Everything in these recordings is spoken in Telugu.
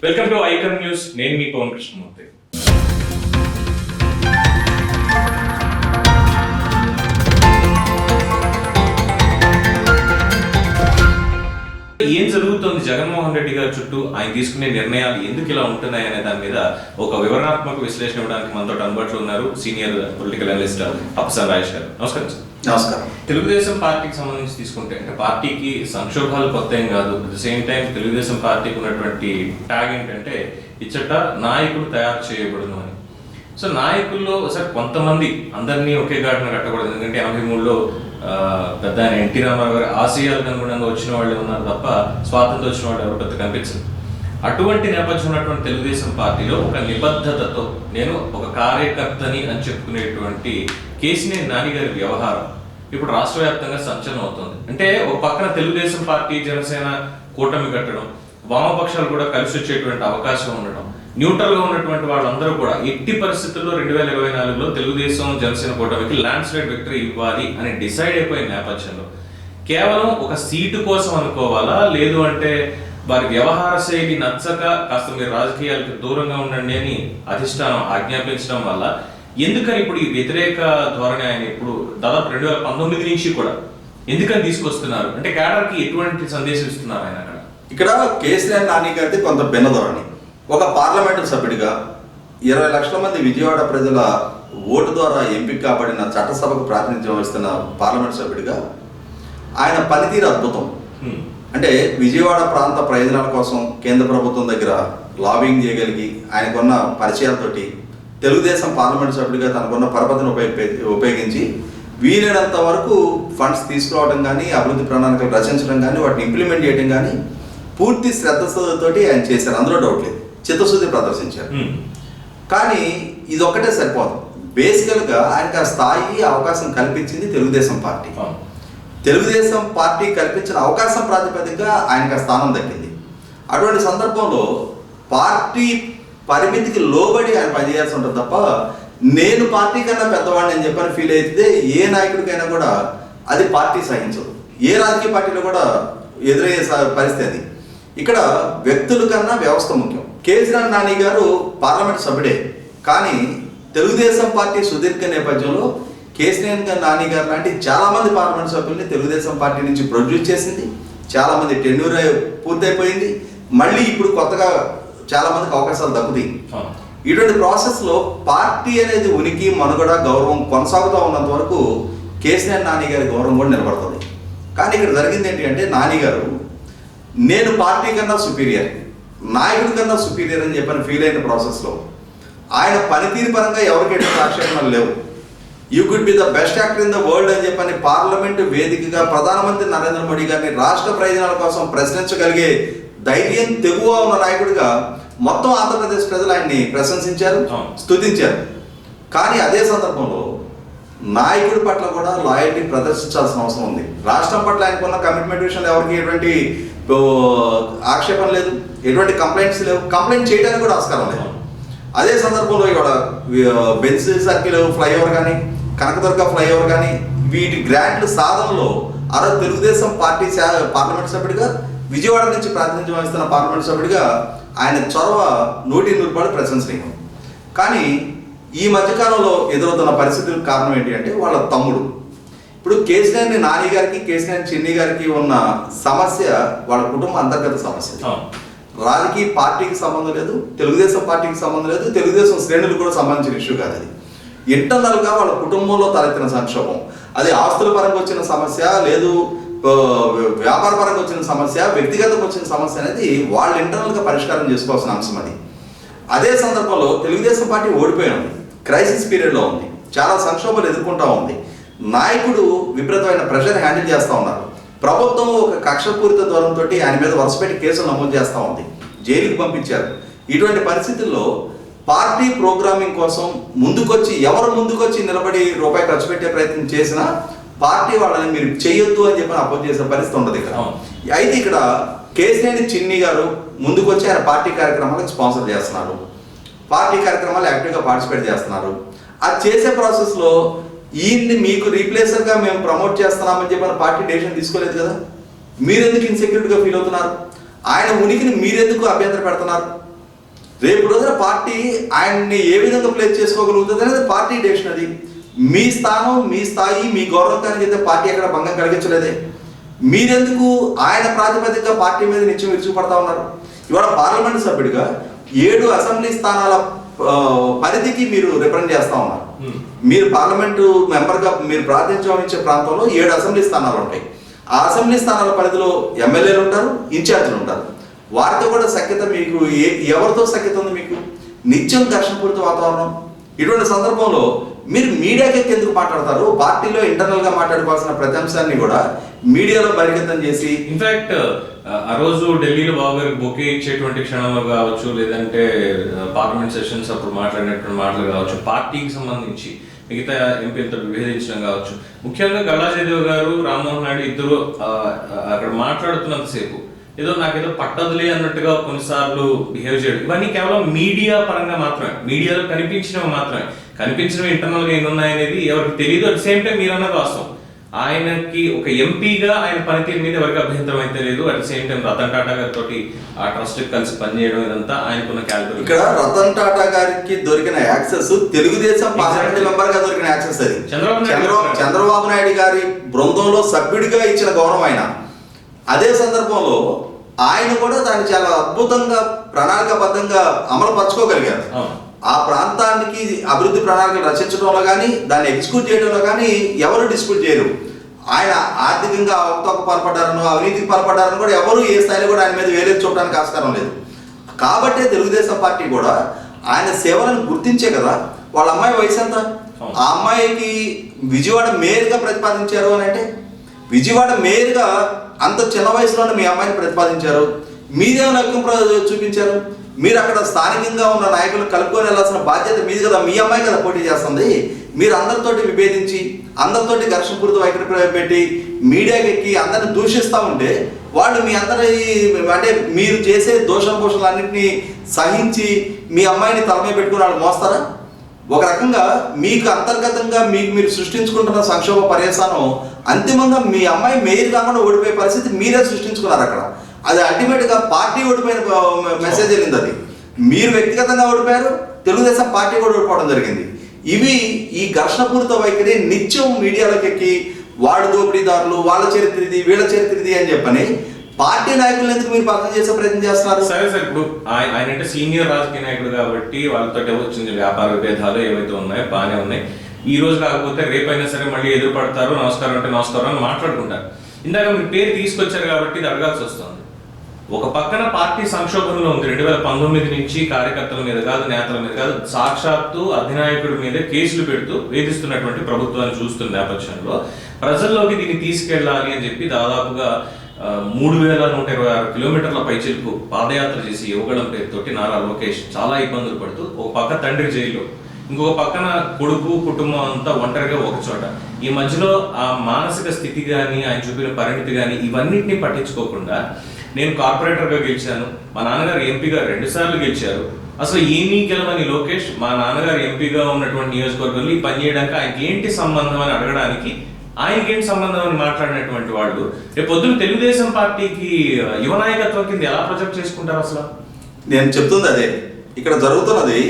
Welcome to icon news. నేను మీ పవన్ కృష్ణమూర్తి. ఏం జరుగుతుంది జగన్మోహన్ రెడ్డి గారి చుట్టూ, ఆయన తీసుకునే నిర్ణయాలు ఎందుకు ఇలా ఉంటున్నాయి అనే దాని మీద ఒక వివరణాత్మక విశ్లేషణ ఇవ్వడానికి మనతో అందుబాటులో ఉన్నారు సీనియర్ పొలిటికల్ అనలిస్ట్ అప్సన్ రాజేష్ గారు. నమస్కారం సార్. నమస్కారం. తెలుగుదేశం పార్టీకి సంబంధించి తీసుకుంటే అంటే పార్టీకి సంక్షోభాలు కొత్త ఏం కాదు. At the same time Telugu Desam పార్టీకి ఉన్నటువంటి ట్యాగ్ ఏంటంటే ఇచ్చట నాయకులు తయారు చేయబడును అని. సో నాయకుల్లో సార్ కొంతమంది అందరినీ ఒకే ఘాటున కట్టకూడదు. ఎందుకంటే 83లో పెద్ద ఆయన ఎన్టీ రామారావు గారి ఆశయాలకు అనుగుణంగా వచ్చిన వాళ్ళు ఉన్నారు తప్ప స్వాతంత్రం వచ్చిన వాళ్ళు ఎవరు పెద్ద కనిపించరు. అటువంటి నేపథ్యం ఉన్నటువంటి తెలుగుదేశం పార్టీలో ఒక నిబద్ధతతో నేను ఒక కార్యకర్తని అని చెప్పుకునేటువంటి కేసినేని నాని గారి వ్యవహారం ఇప్పుడు రాష్ట్ర వ్యాప్తంగా సంచలనం అవుతుంది. అంటే ఒక పక్కన తెలుగుదేశం పార్టీ జనసేన కూటమి కట్టడం, వామపక్షాలు కూడా కలిసి వచ్చేటువంటి అవకాశం ఉండడం, న్యూట్రల్ గా ఉన్నటువంటి వాళ్ళందరూ కూడా ఎట్టి పరిస్థితుల్లో 2024లో తెలుగుదేశం జనసేన కూటమికి ల్యాండ్ స్లైడ్ విక్టరీ ఇవ్వాలి అని డిసైడ్ అయిపోయిన నేపథ్యంలో కేవలం ఒక సీటు కోసం అనుకోవాలా, లేదు అంటే వారి వ్యవహార శైలి నచ్చక కాస్త మీరు రాజకీయాలకు దూరంగా ఉండండి అని అధిష్టానం ఆజ్ఞాపించడం వల్ల ఎందుకని ఇప్పుడు ఈ వ్యతిరేక ధోరణి ఆయన ఇప్పుడు దాదాపు 2019 నుంచి కూడా ఎందుకని తీసుకొస్తున్నారు? అంటే కేడర్కి ఎటువంటి సందేశం ఇస్తున్నారు ఆయన? ఇక్కడ కేసీఆర్ నాని గారిది కొంత భిన్న ధోరణి. ఒక పార్లమెంటు సభ్యుడిగా 20 లక్షల మంది విజయవాడ ప్రజల ఓటు ద్వారా ఎంపిక కాబడిన చట్టసభకు ప్రాతినిధ్యం వహిస్తున్న పార్లమెంటు సభ్యుడిగా ఆయన పనితీరు అద్భుతం. అంటే విజయవాడ ప్రాంత ప్రయోజనాల కోసం కేంద్ర ప్రభుత్వం దగ్గర లాబింగ్ చేయగలిగి ఆయనకున్న పరిచయాలతోటి తెలుగుదేశం పార్లమెంటు సభ్యుడిగా తనకున్న పరపతిని ఉపయోగించి వీలైనంత వరకు ఫండ్స్ తీసుకురావడం కానీ, అభివృద్ధి ప్రణాళికలు రచించడం కానీ, వాటిని ఇంప్లిమెంట్ చేయడం కానీ పూర్తి శ్రద్ధతోటి ఆయన చేశారు. అందులో డౌట్ లేదు, చిత్తశుద్ధి ప్రదర్శించారు. కానీ ఇది ఒక్కటే సరిపోదు. బేసికల్గా ఆయనకు ఆ స్థాయి అవకాశం కల్పించింది తెలుగుదేశం పార్టీ. తెలుగుదేశం పార్టీ కల్పించిన అవకాశం ప్రాతిపదికగా ఆయనకు ఆ స్థానం దక్కింది. అటువంటి సందర్భంలో పార్టీ పరిమితికి లోబడి ఆయన పనిచేయాల్సి ఉంటుంది తప్ప నేను పార్టీ కన్నా పెద్దవాడిని అని చెప్పని ఫీల్ అయితే ఏ నాయకుడికైనా కూడా అది పార్టీ సహించదు. ఏ రాజకీయ పార్టీలో కూడా ఎదురయ్యే పరిస్థితి. ఇక్కడ వ్యక్తుల కన్నా వ్యవస్థ ముఖ్యం. కేసీఆర్ నాని గారు పార్లమెంట్ సభ్యుడే, కానీ తెలుగుదేశం పార్టీ సుదీర్ఘ నేపథ్యంలో కేసీఆర్ నాని గారు లాంటి చాలామంది పార్లమెంట్ సభ్యుల్ని తెలుగుదేశం పార్టీ నుంచి ప్రొడ్యూస్ చేసింది. చాలామంది టెన్యూర్ పూర్తయిపోయింది. మళ్ళీ ఇప్పుడు కొత్తగా చాలామందికి అవకాశాలు దక్కుతాయి. ఇటువంటి ప్రాసెస్లో పార్టీ అనేది ఉనికి, మనుగడ, గౌరవం కొనసాగుతూ ఉన్నంత వరకు కేసీఆర్ నాని గారి గౌరవం కూడా నిలబడుతుంది. కానీ ఇక్కడ జరిగింది ఏంటి అంటే నాని గారు నేను పార్టీ కన్నా సుపీరియర్, నాయకుడి కన్నా సుపీరియర్ అని చెప్పని ఫీల్ అయిన ప్రాసెస్లో ఆయన పనితీరు పరంగా ఎవరికైతే ఆక్షేపణలు లేవు. You could be the best actor in the world అని చెప్పని పార్లమెంటు వేదికగా ప్రధానమంత్రి నరేంద్ర మోడీ గారిని రాష్ట్ర ప్రయోజనాల కోసం ప్రశ్నించగలిగే ధైర్యం, తెగువ ఉన్న నాయకుడిగా మొత్తం ఆంధ్రప్రదేశ్ ప్రజలు ఆయన్ని ప్రశంసించారు, స్తుతించారు. కానీ అదే సందర్భంలో నాయకుడి పట్ల కూడా లాయల్టీ ప్రదర్శించాల్సిన అవసరం ఉంది. రాష్ట్రం పట్ల ఆయనకున్న కమిట్మెంట్ విషయంలో ఎవరికి ఎటువంటి ఆక్షేపణ లేదు, ఎటువంటి కంప్లైంట్స్ లేవు, కంప్లైంట్ చేయడానికి కూడా ఆస్కారం లేదు. అదే సందర్భంలో ఇక్కడ బెంచ్ సర్కిల్ ఫ్లైఓవర్ కానీ, కనకదుర్గ ఫ్లైఓవర్ కానీ వీటి గ్రాంట్ల సాధనలో తెలుగుదేశం పార్టీ పార్లమెంట్ సభ్యుడిగా, విజయవాడ నుంచి ప్రాతినిధ్యం వహిస్తున్న పార్లమెంట్ సభ్యుడిగా ఆయన చొరవ 100% ప్రశంసనీయం. కానీ ఈ మధ్యకాలంలో ఎదురవుతున్న పరిస్థితులకు కారణం ఏంటి అంటే వాళ్ళ తమ్ముడు. ఇప్పుడు కేసీఆర్ నాని గారికి, కేసీఆర్ చిన్ని గారికి ఉన్న సమస్య వాళ్ళ కుటుంబ అంతర్గత సమస్య. రాజకీయ పార్టీకి సంబంధం లేదు, తెలుగుదేశం పార్టీకి సంబంధం లేదు, తెలుగుదేశం శ్రేణులకు కూడా సంబంధించిన ఇష్యూ కాదు. అది ఇంటర్నల్గా వాళ్ళ కుటుంబంలో తలెత్తిన సంక్షోభం. అది ఆస్తుల పరంగా వచ్చిన సమస్య లేదు, వ్యాపార పరంగా వచ్చిన సమస్య, వ్యక్తిగతంగా వచ్చిన సమస్య అనేది వాళ్ళు ఇంటర్నల్గా పరిష్కారం చేసుకోవాల్సిన అంశం. అది అదే సందర్భంలో తెలుగుదేశం పార్టీ ఓడిపోయింది, క్రైసిస్ పీరియడ్లో ఉంది, చాలా సంక్షోభాలు ఎదుర్కొంటూ ఉంది. నాయకుడు విపరీతమైన ప్రెషర్ హ్యాండిల్ చేస్తూ ఉన్నారు. ప్రభుత్వం ఒక కక్షపూరిత ధోరణితో ఆయన మీద వరుసపెట్టి కేసులు నమోదు చేస్తూ ఉంది, జైలుకి పంపించారు. ఇటువంటి పరిస్థితుల్లో పార్టీ ప్రోగ్రామింగ్ కోసం ఎవరు ముందుకొచ్చి నిలబడి రూపాయి ఖర్చు పెట్టే ప్రయత్నం చేసినా పార్టీ వాళ్ళని మీరు చేయొద్దు అని చెప్పి అపోజ్ చేసే పరిస్థితి ఉండదు ఇక్కడ. అయితే ఇక్కడ కేసీఆర్ చిన్ని గారు ముందుకొచ్చి ఆయన పార్టీ కార్యక్రమాలకు స్పాన్సర్ చేస్తున్నారు, పార్టీ కార్యక్రమాలు యాక్టివ్గా పార్టిసిపేట్ చేస్తున్నారు. అది చేసే ప్రాసెస్లో ఈయన్ని మీకు రీప్లేసర్గా మేము ప్రమోట్ చేస్తున్నామని చెప్పి పార్టీ డెసిషన్ తీసుకోలేదు కదా. మీరెందుకు ఇన్సెక్యూరిటీగా ఫీల్ అవుతున్నారు? ఆయన ఉనికిని మీరెందుకు అభ్యంతర పెడుతున్నారు? రేపు రోజున పార్టీ ఆయన్ని ఏ విధంగా ప్లేస్ చేసుకోగలుగుతుంది అనేది పార్టీ డెసిషన్. అది మీ స్థానం, మీ స్థాయి, మీ గౌరవానికి అయితే పార్టీ ఎక్కడ భంగం కలిగించలేదే. మీరెందుకు ఆయన ప్రాతిపదికగా పార్టీ మీద నిత్యం విరుచుకుపడతా ఉన్నారు? ఇవాళ పార్లమెంట్ సభ్యుడిగా 7 అసెంబ్లీ స్థానాల పరిధికి మీరు రిప్రజెంట్ చేస్తా ఉన్నారు. మీరు పార్లమెంటు మెంబర్గా మీరు ప్రాతినిధ్యం వహించే ప్రాంతంలో 7 అసెంబ్లీ స్థానాలు ఉంటాయి. ఆ అసెంబ్లీ స్థానాల పరిధిలో ఎమ్మెల్యేలు ఉంటారు, ఇన్ఛార్జీలు ఉంటారు. వారితో కూడా సఖ్యత మీకు ఎవరితో సఖ్యత ఉంది? మీకు నిత్యం ఘర్షణపూరిత వాతావరణం. ఇటువంటి సందర్భంలో మీరు మీడియాకి ఎందుకు మాట్లాడతారు? పార్టీలో ఇంటర్నల్ గా మాట్లాడుకోవాల్సిన ప్రతి అంశాన్ని కూడా మీడియాలో బహిర్గతం చేసి, ఇన్ఫాక్ట్ ఆ రోజు ఢిల్లీలో బాబు గారికి బొకే ఇచ్చేటువంటి క్షణంలో కావచ్చు, లేదంటే పార్లమెంట్ సెషన్స్ అప్పుడు మాట్లాడినటువంటి మాటలు కావచ్చు, పార్టీకి సంబంధించి మిగతా ఎంపీలతో విభేదించడం కావచ్చు, ముఖ్యంగా గల్లా జయదేవ్ గారు, రామ్మోహన్ నాయుడు ఇద్దరు అక్కడ మాట్లాడుతున్నంతసేపు ఏదో నాకేదో పట్టదులే అన్నట్టుగా కొన్నిసార్లు బిహేవ్ చేయడం, ఇవన్నీ కేవలం మీడియా పరంగా మాత్రమే, మీడియాలో కనిపించినవి మాత్రమే. కనిపించినవి ఇంటర్నల్ గా ఎన్నున్నాయనేది ఎవరికి తెలియదు. అట్ సేమ్ టైం మీరు అన్నది వాస్తవం. ఆయనకి ఒక ఎంపీగా ఆయన పనితీరు మీద ఎవరికి అభ్యంతరం అయితే లేదు. At same time Ratan Tata గారితో ఆ ట్రస్ట్ కలిసి పనిచేయడం ఇదంతా ఆయనకున్న క్యాలిబర్. ఇక్కడ రతన్ టాటా గారికి దొరికిన యాక్సెస్ తెలుగుదేశం పార్లమెంట్ మెంబర్ గా దొరికిన యాక్సెస్. అది చంద్రబాబు నాయుడు గారి బృందంలో సభ్యుడిగా ఇచ్చిన గౌరవం ఆయన. అదే సందర్భంలో ఆయన కూడా దాన్ని చాలా అద్భుతంగా ప్రణాళికాబద్ధంగా అమలు పరచుకోగలిగారు. ఆ ప్రాంతానికి అభివృద్ధి ప్రణాళికలు రచించడంలో కానీ దాన్ని ఎగ్జిక్యూట్ చేయడంలో కానీ ఎవరు డిస్ప్యూట్ చేయరు. ఆయన ఆర్థికంగా అవతకు పాల్పడ్డారనో అవినీతికి పాల్పడ్డారని కూడా ఎవరు ఏ స్థాయిలో కూడా ఆయన మీద వేరేది చూడడానికి ఆస్కారం లేదు. కాబట్టే తెలుగుదేశం పార్టీ కూడా ఆయన సేవలను గుర్తించే కదా. వాళ్ళ అమ్మాయి వయసు ఎంత? ఆ అమ్మాయికి విజయవాడ మేయర్గా ప్రతిపాదించారు అని అంటే, విజయవాడ మేయర్గా అంత చిన్న వయసులోనే మీ అమ్మాయిని ప్రతిపాదించారు. మీరేమైనా లక్ష్యం చూపించారు? మీరు అక్కడ స్థానికంగా ఉన్న నాయకులు కలుపుకొని వెళ్ళాల్సిన బాధ్యత మీది కదా. మీ అమ్మాయి కదా పోటీ చేస్తుంది. మీరు అందరితోటి విభేదించి, అందరితోటి ఘర్షణపూరిత వైఖరి పెట్టి మీడియాకి ఎక్కి అందరిని దూషిస్తూ ఉంటే వాళ్ళు మీ అందరి అంటే మీరు చేసే దోషం పోషణలన్నింటినీ సహించి మీ అమ్మాయిని తలమే పెట్టుకుని వాళ్ళు మోస్తారా? ఒక రకంగా మీకు అంతర్గతంగా మీకు మీరు సృష్టించుకుంటున్న సంక్షోభ పర్యవసానం అంతిమంగా మీ అమ్మాయి మేయర్ కాకుండా ఓడిపోయే పరిస్థితి మీరే సృష్టించుకున్నారు అక్కడ. అది అల్టిమేట్గా పార్టీ ఓడిపోయిన మెసేజ్ వెళ్ళింది. అది మీరు వ్యక్తిగతంగా ఓడిపోయారు, తెలుగుదేశం పార్టీ కూడా ఓడిపోవడం జరిగింది. ఇవి ఈ ఘర్షణపూరిత వైఖరి నిత్యం మీడియాలోకి ఎక్కి వాడు దోపిడీదారులు, వాళ్ళ చరిత్ర ఇది, వీళ్ళ చరిత్ర ఇది అని చెప్పని పార్టీ నాయకులు ఎందుకు మీరు అర్థం చేసే ప్రయత్నం చేస్తున్నారు? సరే సార్, ఇప్పుడు ఆయన అంటే సీనియర్ రాజకీయ నాయకుడు కాబట్టి వాళ్ళతో వచ్చిన వ్యాపార విభేదాలు ఏవైతే ఉన్నాయో బాగానే ఉన్నాయి. ఈ రోజు కాకపోతే రేపైనా సరే మళ్ళీ ఎదురుపడతారు, నమస్కారం అంటే నమస్కారం అని మాట్లాడుకుంటారు. ఇందాక మీరు పేరు తీసుకొచ్చారు కాబట్టి ఇది అడగాల్సి వస్తుంది. ఒక పక్కన పార్టీ సంక్షోభంలో ఉంది. 2019 నుంచి కార్యకర్తల మీద కాదు, నేతల మీద కాదు, సాక్షాత్తు అధినాయకుడి మీద కేసులు పెడుతూ వేధిస్తున్నటువంటి ప్రభుత్వాన్ని చూస్తున్న నేపథ్యంలో ప్రజల్లోకి దీన్ని తీసుకెళ్లాలి అని చెప్పి దాదాపుగా 3126 కిలోమీటర్ల పైచిలుకు పాదయాత్ర చేసి యువగళం పేరుతోటి నారా లోకేష్ చాలా ఇబ్బందులు పడుతూ, ఒక పక్క తండ్రి జైల్లో, ఇంకొక పక్కన కొడుకు కుటుంబం అంతా ఒంటరిగా ఒక చోట. ఈ మధ్యలో ఆ మానసిక స్థితి కానీ ఆయన చూపిన పరిణితి కానీ ఇవన్నింటినీ పట్టించుకోకుండా నేను కార్పొరేటర్గా గెలిచాను, మా నాన్నగారు ఎంపీగా 2 సార్లు గెలిచారు, అసలు ఏమీ గెలవని లోకేష్ మా నాన్నగారు ఎంపీగా ఉన్నటువంటి నియోజకవర్గంలో ఈ పని చేయడానికి ఆయనకి ఏంటి సంబంధం అని అడగడానికి ఆయనకి ఏంటి సంబంధం అని మాట్లాడినటువంటి వాళ్ళు రేపు పొద్దున తెలుగుదేశం పార్టీకి యువ నాయకత్వం కింద ఎలా ప్రొజెక్ట్ చేసుకుంటారు? అసలు నేను చెప్తుంది అదే. ఇక్కడ జరుగుతున్నది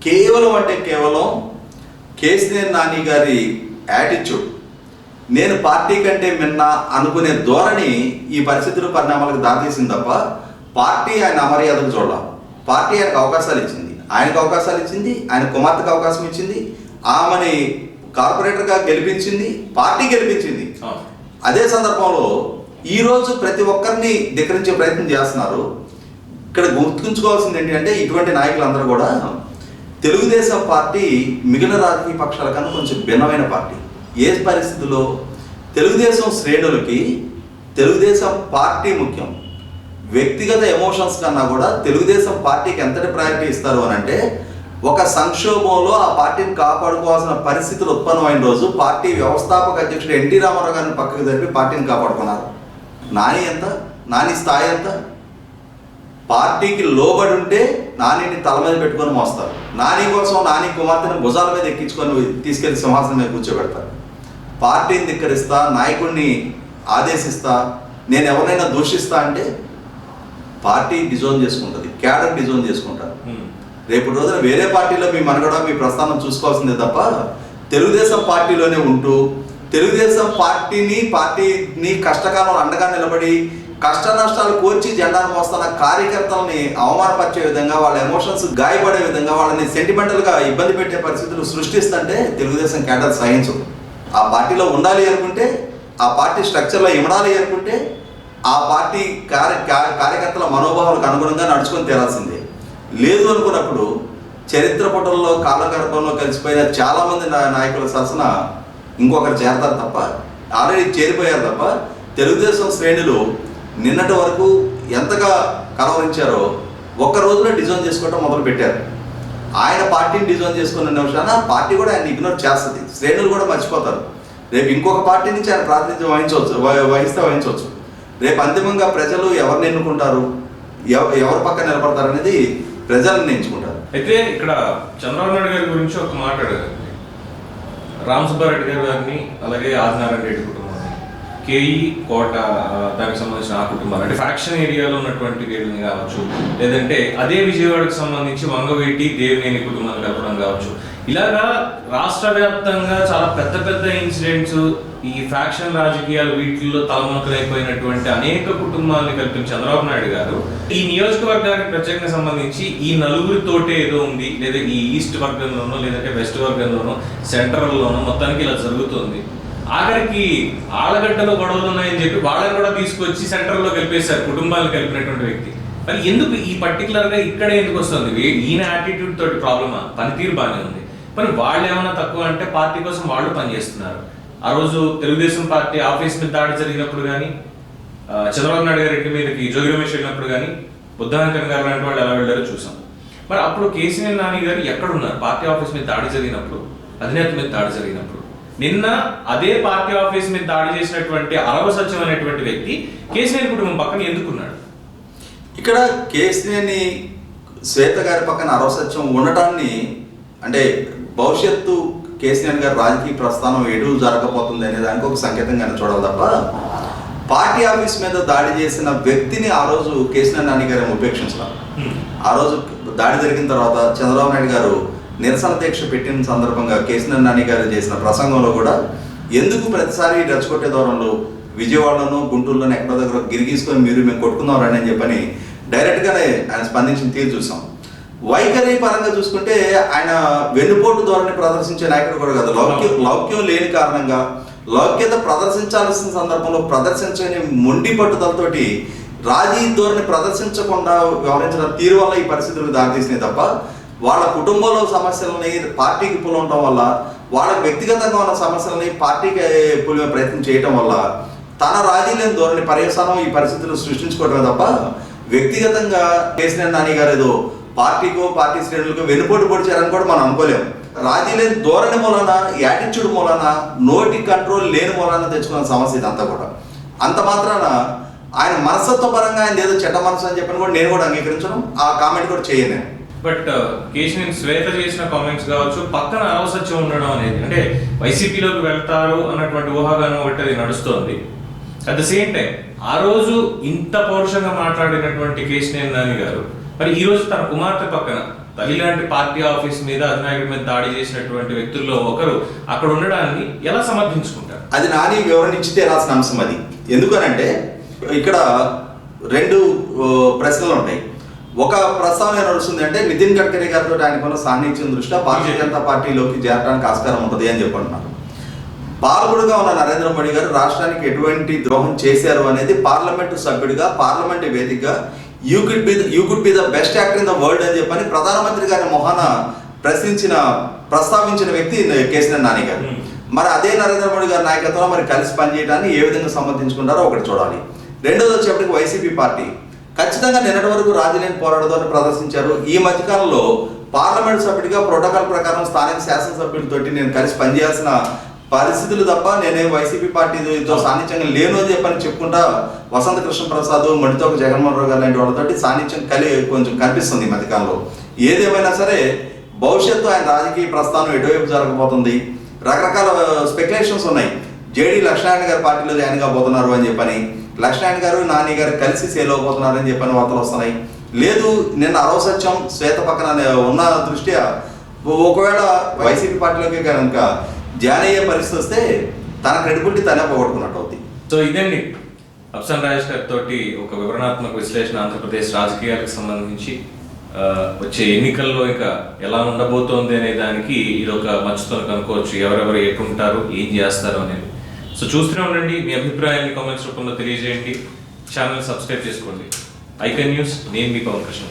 కేవలం అంటే కేవలం కేసీఆర్ నాని గారి యాటిట్యూడ్. నేను పార్టీ కంటే మిన్న అనుకునే ధోరణి ఈ పరిస్థితులు పరిణామాలకు దారితీసింది తప్ప పార్టీ ఆయన అమర్యాదకు చూడాలి. పార్టీ ఆయనకు అవకాశాలు ఇచ్చింది, ఆయనకు అవకాశాలు ఇచ్చింది, ఆయన కుమార్తెకు అవకాశం ఇచ్చింది, ఆమెని కార్పొరేటర్గా గెలిపించింది, పార్టీ గెలిపించింది. అదే సందర్భంలో ఈరోజు ప్రతి ఒక్కరిని ధిక్కరించే ప్రయత్నం చేస్తున్నారు. ఇక్కడ గుర్తుంచుకోవాల్సింది ఏంటంటే ఇటువంటి నాయకులందరూ కూడా తెలుగుదేశం పార్టీ మిగిలిన రాజకీయ పక్షాల కన్నా కొంచెం భిన్నమైన పార్టీ. ఏ పరిస్థితుల్లో తెలుగుదేశం శ్రేణులకి తెలుగుదేశం పార్టీ ముఖ్యం. వ్యక్తిగత ఎమోషన్స్ కన్నా కూడా తెలుగుదేశం పార్టీకి ఎంతటి ప్రయారిటీ ఇస్తారు అని అంటే, ఒక సంక్షోభంలో ఆ పార్టీని కాపాడుకోవాల్సిన పరిస్థితులు ఉత్పన్నమైన రోజు పార్టీ వ్యవస్థాపక అధ్యక్షుడు ఎన్టీ రామారావు గారిని పక్కకు జరిపి పార్టీని కాపాడుకున్నారు. నాని ఎంత? నాని స్థాయి ఎంత? పార్టీకి లోబడి ఉంటే నానిని తల మీద పెట్టుకొని మోస్తారు. నాని కోసం నాని కుమార్తెను భుజాల మీద ఎక్కించుకొని తీసుకెళ్లి సింహాసనం మీద కూర్చోబెడతారు. పార్టీని ధిక్కరిస్తా, నాయకుడిని ఆదేశిస్తా, నేను ఎవరైనా దూషిస్తా అంటే పార్టీ డిజోన్ చేసుకుంటుంది, క్యాడర్ డిజోన్ చేసుకుంటారు. రేపు రోజున వేరే పార్టీలో మీ మనగడ మీ ప్రస్థానం చూసుకోవాల్సిందే తప్ప తెలుగుదేశం పార్టీలోనే ఉంటూ తెలుగుదేశం పార్టీని కష్టకాలం అండగా నిలబడి కష్ట నష్టాలు కోర్చి జెండాను మోస్తున్న కార్యకర్తలని అవమానపరిచే విధంగా, వాళ్ళ ఎమోషన్స్ గాయపడే విధంగా, వాళ్ళని సెంటిమెంటల్గా ఇబ్బంది పెట్టే పరిస్థితులు సృష్టిస్తుంటే తెలుగుదేశం క్యాడర్ సహించదు. ఆ పార్టీలో ఉండాలి అనుకుంటే, ఆ పార్టీ స్ట్రక్చర్లో ఇమడాలి అనుకుంటే ఆ పార్టీ కార్యకర్తల మనోభావాలకు అనుగుణంగా నడుచుకొని తీరాల్సిందే. లేదు అనుకున్నప్పుడు చరిత్ర పుటల్లో కాలగర్భంలో కలిసిపోయిన చాలామంది నాయకుల సరసన ఇంకొకరు చేరతారు తప్ప, ఆల్రెడీ చేరిపోయారు తప్ప, తెలుగుదేశం శ్రేణులు నిన్నటి వరకు ఎంతగా కలవరించారో ఒక్క రోజులో డిజైన్ చేసుకోవటం మొదలు పెట్టారు. ఆయన పార్టీని డిజైన్ చేసుకున్న నిమిషాన పార్టీ కూడా ఆయన ఇగ్నోర్ చేస్తుంది, శ్రేణులు కూడా మర్చిపోతారు. రేపు ఇంకొక పార్టీ నుంచి ఆయన ప్రాతినిధ్యం వహించవచ్చు. రేపు అంతిమంగా ప్రజలు ఎవరిని ఎన్నుకుంటారు, ఎవరి పక్కన నిలబడతారు అనేది ప్రజలు నిర్ణయించుకుంటారు. అయితే ఇక్కడ చంద్రబాబు నాయుడు గారి గురించి ఒక మాట అడగాలి. రామసుబ్బారెడ్డి గారిని, అలాగే ఆదినారాయణ రెడ్డి కుటుంబాన్ని, కేఈ కోట దానికి సంబంధించిన ఆ కుటుంబాలు, అంటే ఫ్యాక్షన్ ఏరియాలో ఉన్నటువంటి వీళ్ళని కావచ్చు, లేదంటే అదే విజయవాడకు సంబంధించి వంగవీటి దేవినేని కుటుంబాన్ని కలపడం కావచ్చు, ఇలాగా రాష్ట్ర వ్యాప్తంగా చాలా పెద్ద పెద్ద ఇన్సిడెంట్స్, ఈ ఫ్యాక్షన్ రాజకీయాలు వీటిల్లో తలమునకలైపోయినటువంటి అనేక కుటుంబాలను కలిపిన చంద్రబాబు నాయుడు గారు ఈ నియోజకవర్గానికి ప్రత్యేకంగా సంబంధించి ఈ నలుగురితోటే ఏదో ఉంది, లేదా ఈ ఈస్ట్ వర్గంలోనో లేదంటే వెస్ట్ వర్గంలోనో సెంట్రల్లోనో మొత్తానికి ఇలా జరుగుతుంది, ఆఖరికి ఆలగడ్డలో గొడవలు ఉన్నాయని చెప్పి వాళ్ళని కూడా తీసుకొచ్చి సెంట్రల్లో కలిపేశారు, కుటుంబాలు కలిపినటువంటి వ్యక్తి. మరి ఎందుకు ఈ పర్టికులర్గా ఇక్కడే ఎందుకు వస్తుంది? ఈయన యాటిట్యూడ్ తోటి ప్రాబ్లమా? పనితీరు బాగానే ఉంది, మరి వాళ్ళు ఏమైనా తక్కువ అంటే పార్టీ కోసం వాళ్ళు పనిచేస్తున్నారు. ఆ రోజు తెలుగుదేశం పార్టీ ఆఫీస్ మీద దాడి జరిగినప్పుడు కానీ, చంద్రబాబు నాయుడు గారి ఇంటి మీదకి జోగి రమేష్ వెళ్ళినప్పుడు కానీ, బుద్ధవెంకన్న గారు లాంటి వాళ్ళు ఎలా వెళ్ళారో చూసాం. మరి అప్పుడు కేసీఆర్ నాని గారు ఎక్కడున్నారు? పార్టీ ఆఫీస్ మీద దాడి జరిగినప్పుడు, అధినేత మీద దాడి జరిగినప్పుడు. నిన్న అదే పార్టీ ఆఫీస్ మీద దాడి చేసినటువంటి అరవ సత్యం అనేటువంటి వ్యక్తి కేసీఆర్ కుటుంబం పక్కన ఎందుకున్నాడు? ఇక్కడ కేసీఆర్ని శ్వేత గారి పక్కన అరవ సత్యం ఉండటాన్ని, అంటే భవిష్యత్తు కేసీఆర్ గారి రాజకీయ ప్రస్థానం ఎటు జరగబోతుంది అనే దానికి ఒక సంకేతంగానే చూడాలి తప్ప, పార్టీ ఆఫీస్ మీద దాడి చేసిన వ్యక్తిని ఆ రోజు కేసీఆర్ నాని గారు ఉపేక్షించారు. ఆ రోజు దాడి జరిగిన తర్వాత చంద్రబాబు నాయుడు గారు నిరసన దీక్ష పెట్టిన సందర్భంగా కేసీఆర్ నాని గారు చేసిన ప్రసంగంలో కూడా ఎందుకు ప్రతిసారి రెచ్చగొట్టే దూరంలో విజయవాడలోనూ గుంటూరులోనూ ఎక్కడో దగ్గర గిరిగీసుకొని మేము కొట్టుకుందాం రండి అని చెప్పని డైరెక్ట్గానే ఆయన స్పందించిన తీరు చూసాం. వైఖరి పరంగా చూసుకుంటే ఆయన వెన్నుపోటు ధోరణి ప్రదర్శించే నాయకుడు కూడా కాదు. లౌక్యం లేని కారణంగా, లౌక్యత ప్రదర్శించాల్సిన సందర్భంలో ప్రదర్శించని మొండి పట్టుదలతోటి రాజీ ధోరణి ప్రదర్శించకుండా వ్యవహరించిన తీరు వల్ల ఈ పరిస్థితులకు దారితీసినాయి తప్ప, వాళ్ళ కుటుంబంలో సమస్యలని పార్టీకి పులవటం వల్ల, వాళ్ళ వ్యక్తిగతంగా ఉన్న సమస్యలని పార్టీకి పులిమే ప్రయత్నం చేయటం వల్ల తన రాజీ లేని ధోరణి పర్యవసానం ఈ పరిస్థితులు సృష్టించుకోవడమే తప్ప, వ్యక్తిగతంగా కేసీఆర్ నాని గారు ఏదో పార్టీకో పార్టీ శ్రేణులకు వెనుపోటు పొడిచారని కూడా మనం అనుకోలేము. రాజీ లేని ధోరణి మూలన, యాటిట్యూడ్ మూలన, నోటి కంట్రోల్ లేని మూలన తెచ్చుకున్న సమస్య ఇదంతా కూడా. అంత మాత్రాన ఆయన మనస్తత్వ పరంగా ఆయన ఏదో చెడ్డ మనసు అని చెప్పని కూడా నేను కూడా అంగీకరించడం, ఆ కామెంట్ కూడా చేయను. బట్ కేసీఆర్ శ్వేత చేసిన కామెంట్స్ కావచ్చు, పక్కన అవసత్యం ఉండడం అనేది, అంటే వైసీపీలోకి వెళ్తారు అన్నటువంటి ఊహాగానం ఒకటి అది నడుస్తోంది. అట్ ద సేమ్ టైం ఆ రోజు ఇంత పౌరుషంగా మాట్లాడినటువంటి కేసీఆర్ నాని గారు మరి ఈ రోజు తన కుమార్తె పక్కన తల్లి లాంటి పార్టీ ఆఫీస్ మీద అధినాయకుడి మీద దాడి చేసినటువంటి వ్యక్తుల్లో ఒకరు అక్కడ ఉండడాన్ని ఎలా సమర్థించుకుంటారు? అది నాని వివరణ ఇచ్చితే రాసిన అంశం అది. ఎందుకనంటే ఇక్కడ రెండు ప్రశ్నలు ఉంటాయి. ఒక ప్రస్తావన నడుస్తుంది అంటే నితిన్ గడ్కరీ గారితో ఆయనకున్న సాన్నిధ్యం దృష్ట్యా భారతీయ జనతా పార్టీలోకి చేరడానికి ఆస్కారం ఉంటుంది అని చెప్పంటున్నారు. పాలకుడుగా ఉన్న నరేంద్ర మోడీ గారు రాష్ట్రానికి ఎటువంటి ద్రోహం చేశారు అనేది పార్లమెంటు సభ్యుడిగా, పార్లమెంటు వేదికగా you could be the best actor in the world అని చెప్పని ప్రధానమంత్రి గారి మొహాన ప్రస్తావించిన వ్యక్తి కేసీఆర్ నాని గారు. మరి అదే నరేంద్ర మోడీ గారి నాయకత్వంలో మరి కలిసి పనిచేయడాన్ని ఏ విధంగా సమర్థించుకుంటారో ఒకటి చూడాలి. రెండోది వచ్చేప్పటికి వైసీపీ పార్టీ ఖచ్చితంగా నిన్నటి వరకు రాజీలేని పోరాటంతో ప్రదర్శించారు. ఈ మధ్యకాలంలో పార్లమెంట్ సభ్యుడిగా ప్రోటోకాల్ ప్రకారం స్థానిక శాసనసభ్యులతోటి నేను కలిసి పనిచేయాల్సిన పరిస్థితులు తప్ప నేనేం వైసీపీ పార్టీతో సాన్నిధ్యంగా లేను అని చెప్పని చెప్పుకుంటా వసంత కృష్ణ ప్రసాద్, మణితోక జగన్మోహన్ రావు గారు లాంటి వాళ్ళతోటి సాన్నిధ్యం కొంచెం కనిపిస్తుంది ఈ మధ్యకాలంలో. ఏదేమైనా సరే భవిష్యత్తు ఆయన రాజకీయ ప్రస్థానం ఎటువైపు జరగబోతుంది, రకరకాల స్పెక్యులేషన్స్ ఉన్నాయి. జేడీ లక్ష్మీనారాయణ గారి పార్టీలో జాయిన్ కాబోతున్నారు అని చెప్పని, లక్ష్మణ్ గారు నాని గారు కలిసి సేల్ అవబోతున్నారని చెప్పని వార్తలు వస్తున్నాయి. లేదు నిన్న అరవ సత్యం శ్వేత పక్కన ఉన్న దృష్ట్యా ఒకవేళ వైసీపీ పార్టీలోకి కనుక జాయిన్ అయ్యే పరిస్థితి వస్తే తన క్రెడిబిలిటీ తనే పోగొట్టుకున్నట్టు అవుతుంది. సో ఇదండి అప్సన్ రాజేష్ గారితో ఒక వివరణాత్మక విశ్లేషణ ఆంధ్రప్రదేశ్ రాజకీయాలకు సంబంధించి వచ్చే ఎన్నికల్లో ఇంకా ఎలా ఉండబోతోంది అనే దానికి ఇది ఒక మచ్చుతో కనుక్కోవచ్చు. ఎవరెవరు ఎటుంటారు, ఏం చేస్తారు అనేది. సో చూస్తూనే ఉండండి. మీ అభిప్రాయాన్ని కామెంట్స్ రూపంలో తెలియజేయండి. ఛానల్ సబ్స్క్రైబ్ చేసుకోండి. ఐకాన్ న్యూస్, నేను మీ పవన్ కృష్ణ.